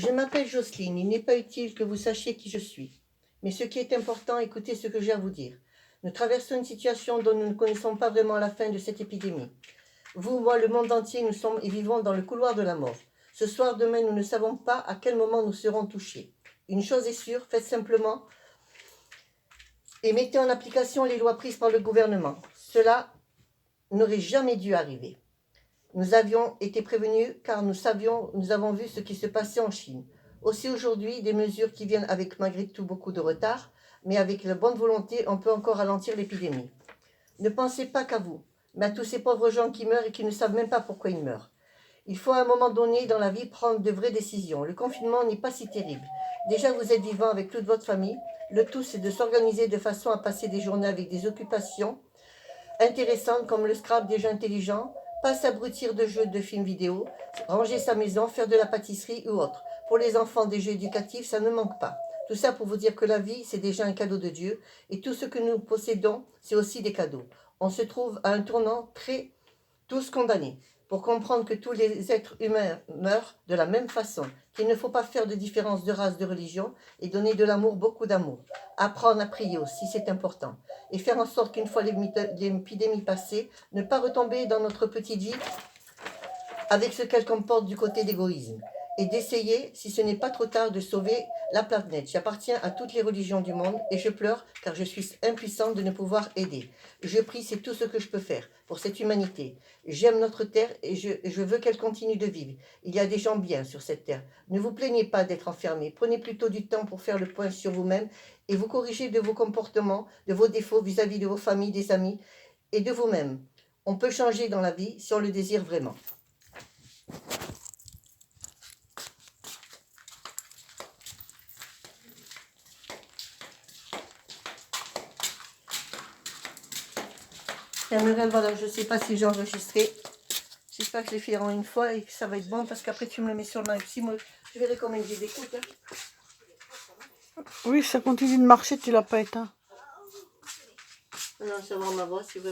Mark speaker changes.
Speaker 1: Je m'appelle Jocelyne, il n'est pas utile que vous sachiez qui je suis. Mais ce qui est important, écoutez ce que j'ai à vous dire. Nous traversons une situation dont nous ne connaissons pas vraiment la fin de cette épidémie. Vous, moi, le monde entier, nous sommes et vivons dans le couloir de la mort. Ce soir, demain, nous ne savons pas à quel moment nous serons touchés. Une chose est sûre, faites simplement et mettez en application les lois prises par le gouvernement. Cela n'aurait jamais dû arriver. Nous avions été prévenus car nous avons vu ce qui se passait en Chine. Aussi aujourd'hui, des mesures qui viennent avec malgré tout beaucoup de retard, mais avec la bonne volonté, on peut encore ralentir l'épidémie. Ne pensez pas qu'à vous, mais à tous ces pauvres gens qui meurent et qui ne savent même pas pourquoi ils meurent. Il faut à un moment donné dans la vie prendre de vraies décisions. Le confinement n'est pas si terrible. Déjà, vous êtes vivant avec toute votre famille. Le tout, c'est de s'organiser de façon à passer des journées avec des occupations intéressantes comme le Scrabble des jeux intelligents, pas s'abrutir de jeux de films vidéo, ranger sa maison, faire de la pâtisserie ou autre. Pour les enfants, des jeux éducatifs, ça ne manque pas. Tout ça pour vous dire que la vie, c'est déjà un cadeau de Dieu et tout ce que nous possédons, c'est aussi des cadeaux. On se trouve à un tournant tous condamnés, pour comprendre que tous les êtres humains meurent de la même façon, qu'il ne faut pas faire de différence de race, de religion, et donner de l'amour, beaucoup d'amour. Apprendre à prier aussi, c'est important. Et faire en sorte qu'une fois l'épidémie passée, ne pas retomber dans notre petite vie avec ce qu'elle comporte du côté d'égoïsme. Et d'essayer, si ce n'est pas trop tard, de sauver la planète. J'appartiens à toutes les religions du monde et je pleure car je suis impuissante de ne pouvoir aider. Je prie, c'est tout ce que je peux faire pour cette humanité. J'aime notre terre et je veux qu'elle continue de vivre. Il y a des gens bien sur cette terre. Ne vous plaignez pas d'être enfermés. Prenez plutôt du temps pour faire le point sur vous-même et vous corriger de vos comportements, de vos défauts vis-à-vis de vos familles, des amis et de vous-même. On peut changer dans la vie si on le désire vraiment. Voilà, je ne sais pas si j'ai enregistré. J'espère que je l'ai fait en une fois et que ça va être bon parce qu'après tu me le mets sur le live. Si moi, je verrai combien j'ai d'écoute. Hein.
Speaker 2: Oui, ça continue de marcher, tu l'as pas éteint.
Speaker 1: Non, c'est vraiment ma voix, c'est vraiment.